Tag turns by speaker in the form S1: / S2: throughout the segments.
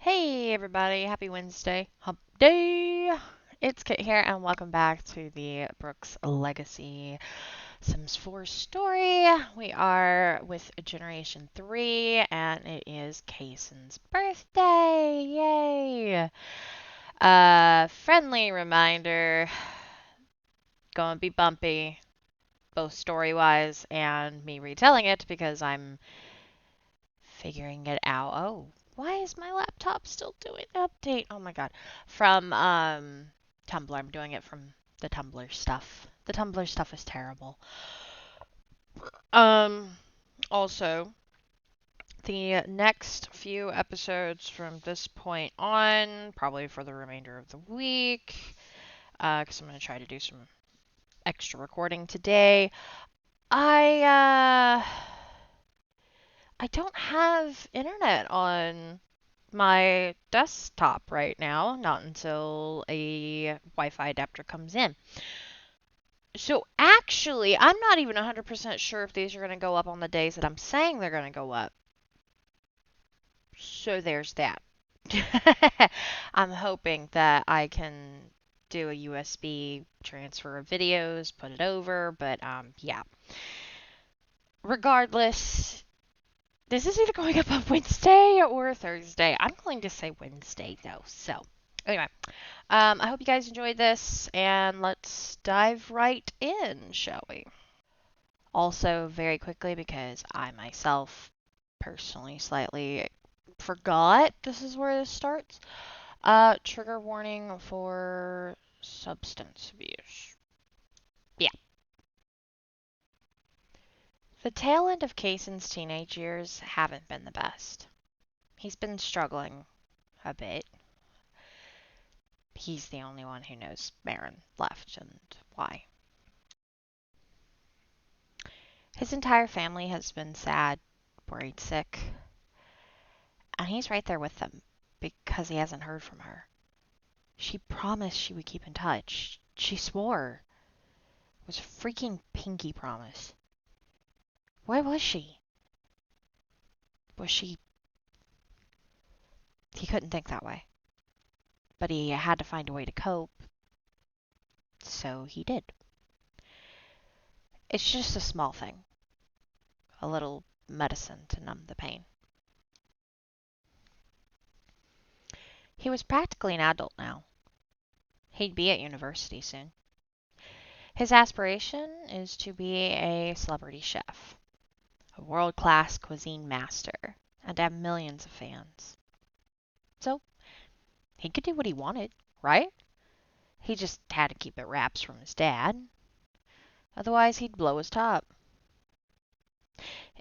S1: Hey everybody, happy Wednesday, hump day! It's Kit here and welcome back to the Brooks Legacy Sims 4 story. We are with Generation 3 and it is Cayson's birthday! Yay! Friendly reminder, gonna be bumpy, both story-wise and me retelling it because I'm figuring it out. Oh, why is my laptop still doing the update? Oh my god. From Tumblr. I'm doing it from the Tumblr stuff. The Tumblr stuff is terrible. Um Also, the next few episodes from this point on, probably for the remainder of the week, because I'm going to try to do some extra recording today. I I don't have internet on my desktop right now, not until a Wi-Fi adapter comes in. So actually, I'm not even 100% sure if these are going to go up on the days that I'm saying they're going to go up. So there's that. I'm hoping that I can do a USB transfer of videos, put it over, but yeah. Regardless, this is either going up on Wednesday or Thursday. I'm going to say Wednesday though. So, anyway, I hope you guys enjoyed this, and let's dive right in, shall we? Also, very quickly, because I myself personally slightly forgot this is where this starts. Trigger warning for substance abuse. Yeah. The tail end of Cayson's teenage years haven't been the best. He's been struggling a bit. He's the only one who knows Marin left and why. His entire family has been sad, worried sick, and he's right there with them because he hasn't heard from her. She promised she would keep in touch. She swore. It was a freaking pinky promise. Where was she? Was she... He couldn't think that way. But he had to find a way to cope, so he did. It's just a small thing. A little medicine to numb the pain. He was practically an adult now. He'd be at university soon. His aspiration is to be a celebrity chef, a world-class cuisine master, and to have millions of fans. So, he could do what he wanted, right? He just had to keep it wraps from his dad. Otherwise, he'd blow his top.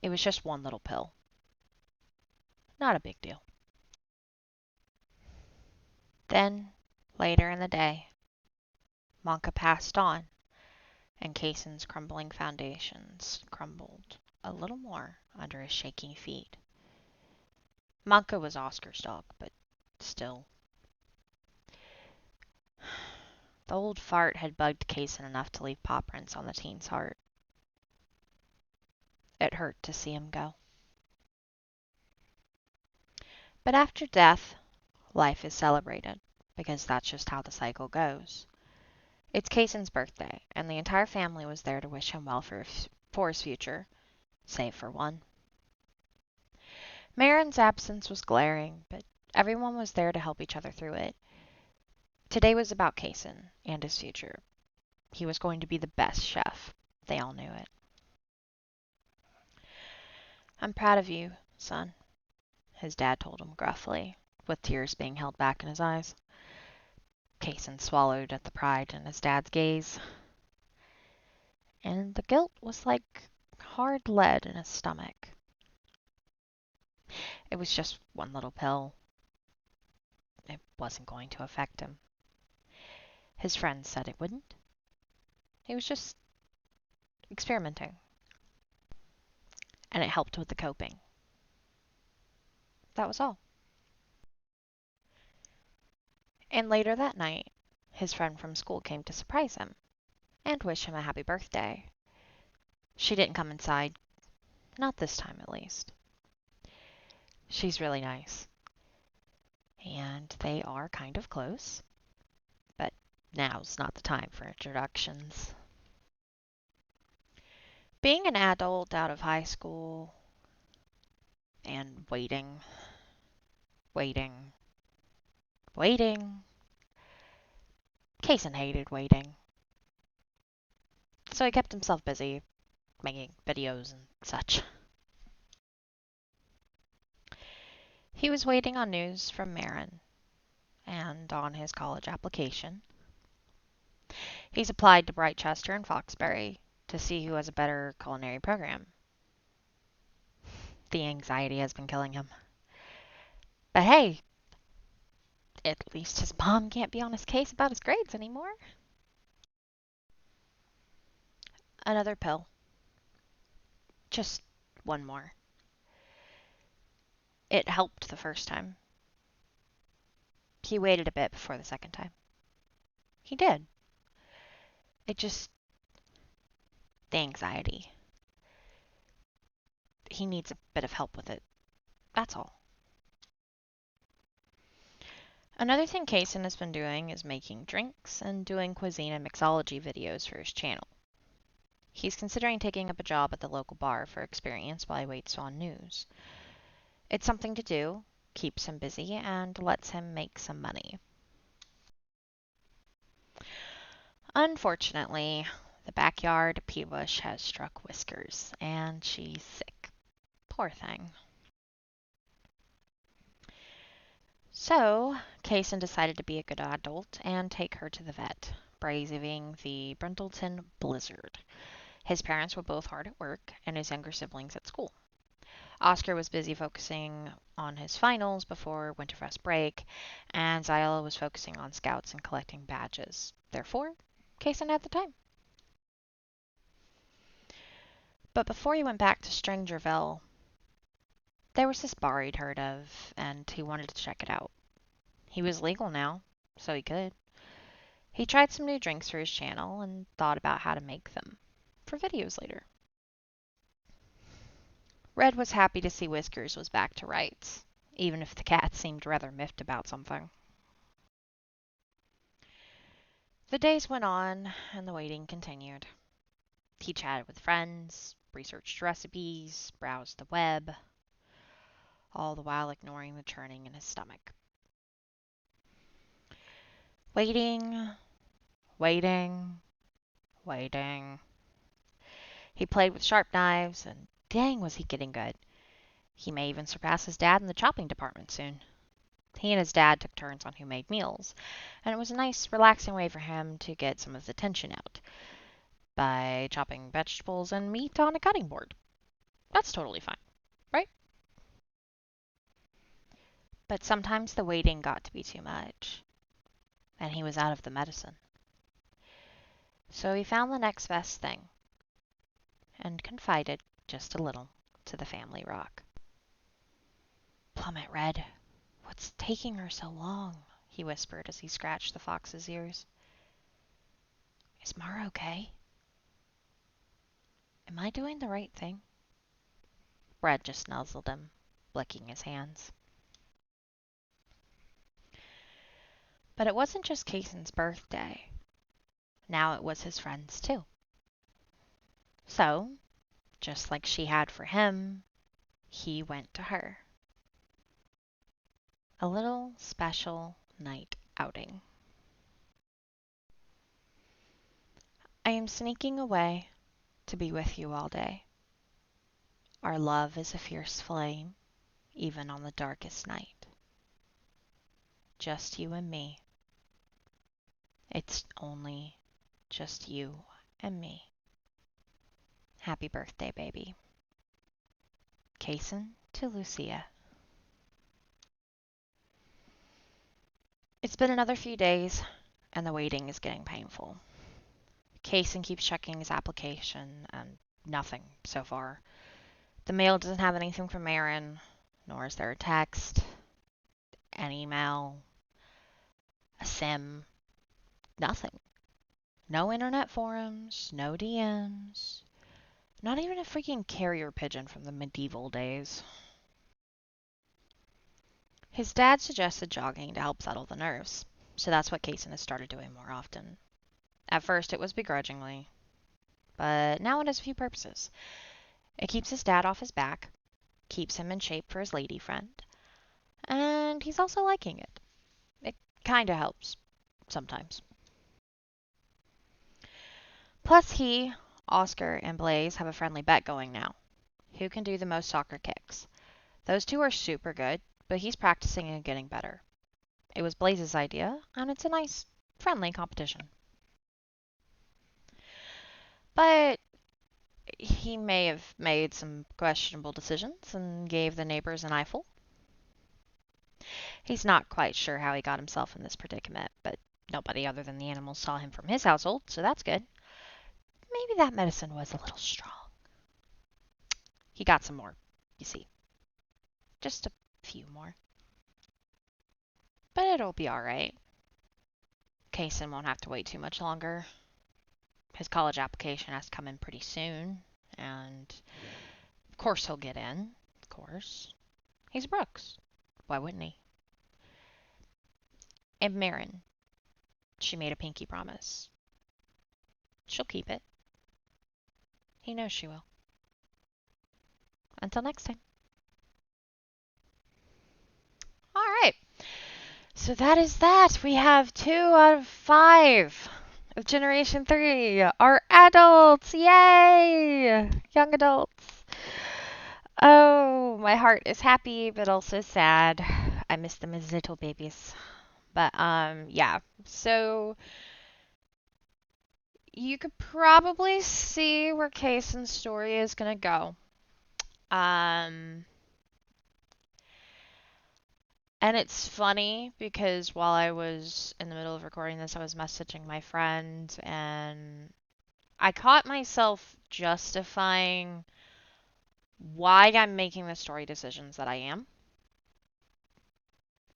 S1: It was just one little pill. Not a big deal. Then, later in the day, Monka passed on, and Cayson's crumbling foundations crumbled a little more under his shaking feet. Monka was Oscar's dog, but still. The old fart had bugged Cayson enough to leave paw prints on the teen's heart. It hurt to see him go. But after death, life is celebrated, because that's just how the cycle goes. It's Cayson's birthday, and the entire family was there to wish him well for his future, save for one. Marin's absence was glaring, but everyone was there to help each other through it. Today was about Cayson and his future. He was going to be the best chef. They all knew it. I'm proud of you, son, his dad told him gruffly, with tears being held back in his eyes. Cayson swallowed at the pride in his dad's gaze, and the guilt was like hard lead in his stomach. It was just one little pill. It wasn't going to affect him. His friends said it wouldn't. He was just experimenting, and it helped with the coping. That was all. And later that night, his friend from school came to surprise him and wish him a happy birthday. She didn't come inside. Not this time, at least. She's really nice. and they are kind of close, but now's not the time for introductions. Being an adult out of high school and waiting, waiting, waiting. Cayson hated waiting, so he kept himself busy making videos and such. He was waiting on news from Marin and on his college application. He's applied to Brightchester and Foxbury to see who has a better culinary program. The anxiety has been killing him. But hey, at least his mom can't be on his case about his grades anymore. Another pill. Just one more. It helped the first time. He waited a bit before the second time. He did. It just... the anxiety. He needs a bit of help with it. That's all. Another thing Cayson has been doing is making drinks and doing cuisine and mixology videos for his channel. He's considering taking up a job at the local bar for experience while he waits on news. It's something to do, keeps him busy, and lets him make some money. Unfortunately, the backyard pea bush has struck Whiskers, and she's sick. Poor thing. So, Cayson decided to be a good adult and take her to the vet, braving the Brindleton blizzard. His parents were both hard at work, and his younger siblings at school. Oscar was busy focusing on his finals before Winterfest break, and Zyla was focusing on scouts and collecting badges. Therefore, Cayson had the time. But before he went back to Strangerville, there was this bar he'd heard of, and he wanted to check it out. He was legal now, so he could. He tried some new drinks for his channel and thought about how to make them for videos later. Red was happy to see Whiskers was back to rights, even if the cat seemed rather miffed about something. The days went on, and the waiting continued. He chatted with friends, researched recipes, browsed the web, all the while ignoring the churning in his stomach. Waiting, waiting, waiting. He played with sharp knives, and dang was he getting good. He may even surpass his dad in the chopping department soon. He and his dad took turns on who made meals, and it was a nice, relaxing way for him to get some of the tension out by chopping vegetables and meat on a cutting board. That's totally fine, right? But sometimes the waiting got to be too much, and he was out of the medicine. So he found the next best thing, and confided just a little to the family rock. "Plummet Red, what's taking her so long?" he whispered as he scratched the fox's ears. "Is Mara okay? Am I doing the right thing?" Red just nuzzled him, licking his hands. But it wasn't just Cayson's birthday. Now it was his friend's too. So, just like she had for him, he went to her. A little special night outing. "I am sneaking away to be with you all day. Our love is a fierce flame, even on the darkest night. Just you and me. It's only just you and me. Happy birthday, baby. Cayson to Lucia." It's been another few days, and the waiting is getting painful. Cayson keeps checking his application, and nothing so far. The mail doesn't have anything from Marin, nor is there a text, an email, a sim, nothing. No internet forums, no DMs, not even a freaking carrier pigeon from the medieval days. His dad suggested jogging to help settle the nerves, so that's what Cayson has started doing more often. At first, it was begrudgingly, but now it has a few purposes. It keeps his dad off his back, keeps him in shape for his lady friend, and he's also liking it. It kinda helps, sometimes. Plus, he, Oscar, and Blaze have a friendly bet going now. Who can do the most soccer kicks? Those two are super good, but he's practicing and getting better. It was Blaze's idea, and it's a nice, friendly competition. But he may have made some questionable decisions and gave the neighbors an eyeful. He's not quite sure how he got himself in this predicament, but nobody other than the animals saw him from his household, so that's good. Maybe that medicine was a little strong. He got some more, you see. Just a few more. But it'll be alright. Cayson won't have to wait too much longer. His college application has to come in pretty soon, and of course he'll get in. Of course. He's Brooks. Why wouldn't he? And Marin. She made a pinky promise. She'll keep it. He knows she will. Until next time. Alright. So that is that. We have 2 out of 5 of Generation 3 are adults. Yay! Young adults. Oh, my heart is happy, but also sad. I miss them as little babies. But, yeah. So, you could probably see where Cayson's story is gonna go. And it's funny because while I was in the middle of recording this, I was messaging my friend, and I caught myself justifying why I'm making the story decisions that I am.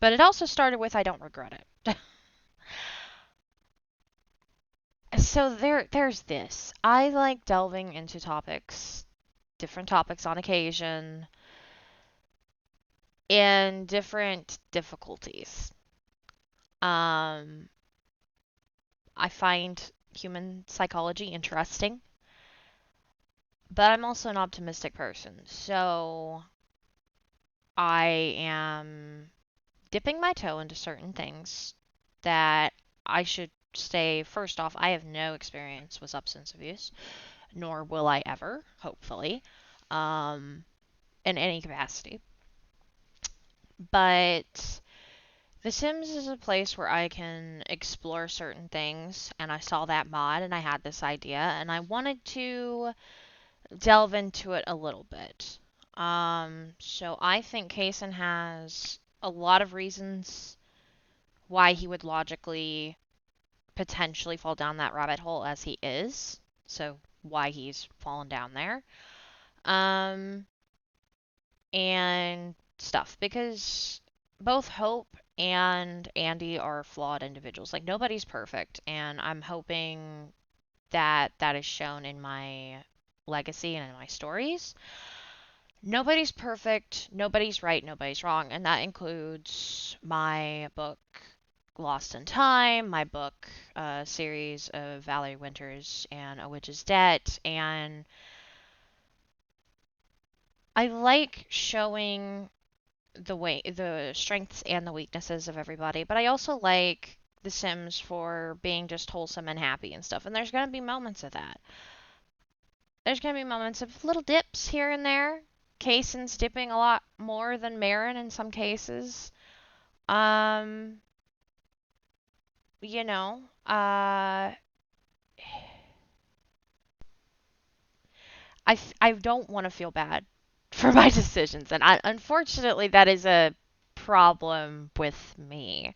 S1: But it also started with I don't regret it. So there's this. I like delving into topics, different topics on occasion, and different difficulties. Um, I find human psychology interesting, but I'm also an optimistic person. So I am dipping my toe into certain things that I should say first off, I have no experience with substance abuse, nor will I ever, hopefully, in any capacity. But The Sims is a place where I can explore certain things, and I saw that mod and I had this idea, and I wanted to delve into it a little bit. So I think Cayson has a lot of reasons why he would logically potentially fall down that rabbit hole as he is. So why he's fallen down there. Um, and stuff because both Hope and Andy are flawed individuals. Like nobody's perfect, and I'm hoping that that is shown in my legacy and in my stories. Nobody's perfect, nobody's right, nobody's wrong, and that includes my book Lost in Time, my book series of Valerie Winters and A Witch's Debt, and I like showing the strengths and the weaknesses of everybody, but I also like The Sims for being just wholesome and happy and stuff. And there's gonna be moments of that. There's gonna be moments of little dips here and there. Cayson's dipping a lot more than Marin in some cases. Um, you know, I don't want to feel bad for my decisions, and unfortunately, that is a problem with me.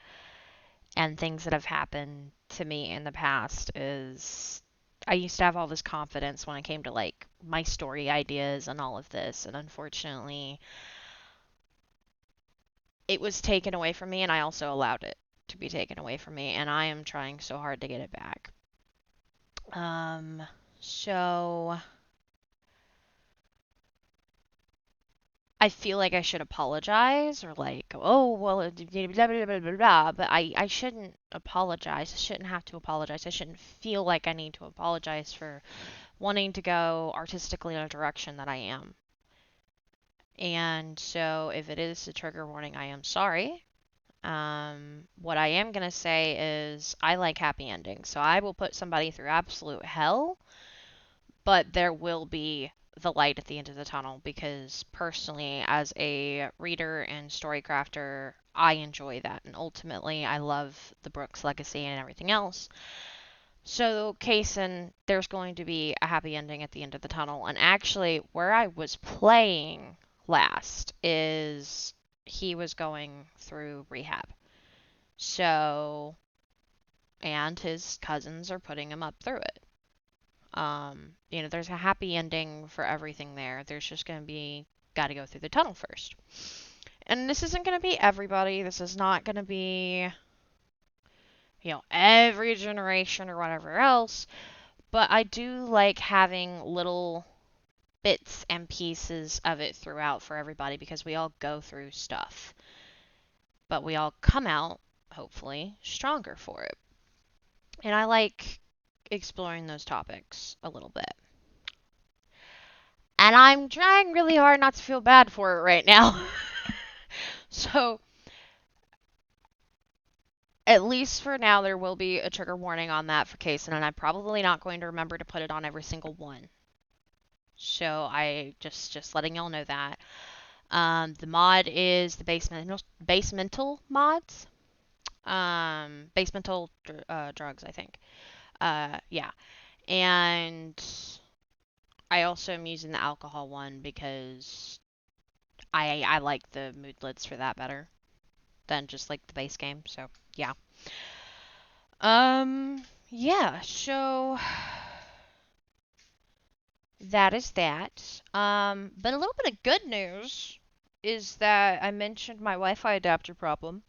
S1: And things that have happened to me in the past is I used to have all this confidence when it came to like my story ideas and all of this, and unfortunately it was taken away from me, and I also allowed it to be taken away from me, and I am trying so hard to get it back. So I feel like I should apologize or like, oh, well, blah, blah, blah, blah, blah, but I shouldn't apologize. I shouldn't have to apologize. I shouldn't feel like I need to apologize for wanting to go artistically in a direction that I am. And so if it is a trigger warning, I am sorry. What I am going to say is I like happy endings. So I will put somebody through absolute hell, but there will be the light at the end of the tunnel because personally, as a reader and story crafter, I enjoy that. And ultimately, I love the Brooks legacy and everything else. So, Cayson, there's going to be a happy ending at the end of the tunnel. And actually, where I was playing last is he was going through rehab. So, and his cousins are putting him up through it. There's a happy ending for everything there. There's just going to be, got to go through the tunnel first. And this isn't going to be everybody. This is not going to be, every generation or whatever else. But I do like having little bits and pieces of it throughout for everybody because we all go through stuff. But we all come out, hopefully, stronger for it. And I like exploring those topics a little bit. And I'm trying really hard not to feel bad for it right now. So, at least for now, there will be a trigger warning on that for Cayson, and I'm probably not going to remember to put it on every single one. So, I just letting y'all know that. The mod is the basemental mods. Basemental drugs, I think. Yeah. And I also am using the alcohol one because I like the moodlets for that better than just like the base game. So yeah. Yeah, so that is that. But a little bit of good news is that I mentioned my Wi-Fi adapter problem.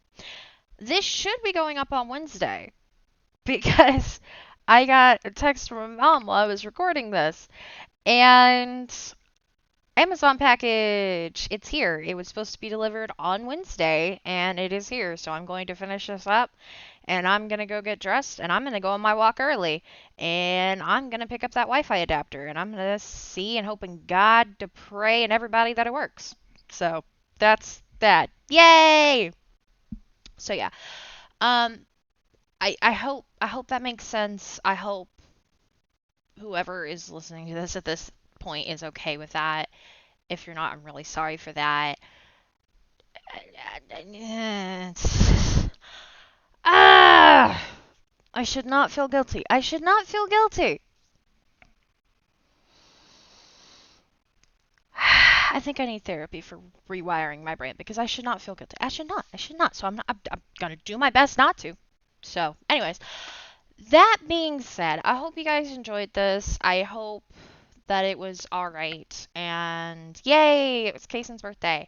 S1: This should be going up on Wednesday because I got a text from my mom while I was recording this, and Amazon package. It's here. It was supposed to be delivered on Wednesday, and it is here. So I'm going to finish this up, and I'm going to go get dressed, and I'm going to go on my walk early, and I'm going to pick up that Wi-Fi adapter, and I'm going to see and hoping God to pray and everybody that it works. So that's that. Yay! So yeah. Um, I hope that makes sense. I hope whoever is listening to this at this point is okay with that. If you're not, I'm really sorry for that. Ah! I should not feel guilty. I should not feel guilty. I think I need therapy for rewiring my brain because I should not feel guilty. I should not. I should not. So I'm gonna do my best not to. So, anyways, that being said, I hope you guys enjoyed this. I hope that it was alright. And yay! It was Cayson's birthday.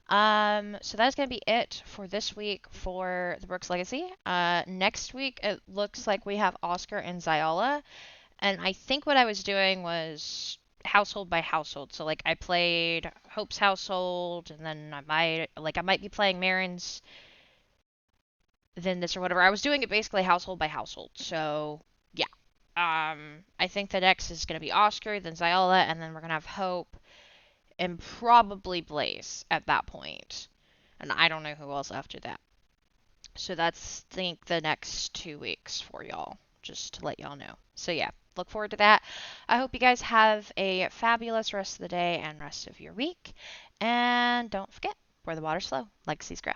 S1: So that's gonna be it for this week for the Brooks Legacy. Next week it looks like we have Oscar and Ziola, and I think what I was doing was household by household. So like I played Hope's household, and then I might be playing Marin's, then this or whatever. I was doing it basically household by household. So yeah. I think the next is gonna be Oscar, then Ziola, and then we're gonna have Hope and probably Blaze at that point. And I don't know who else after that. So that's, I think, the next 2 weeks for y'all, just to let y'all know. So yeah, look forward to that. I hope you guys have a fabulous rest of the day and rest of your week. And don't forget, where the water's slow, legacies grow.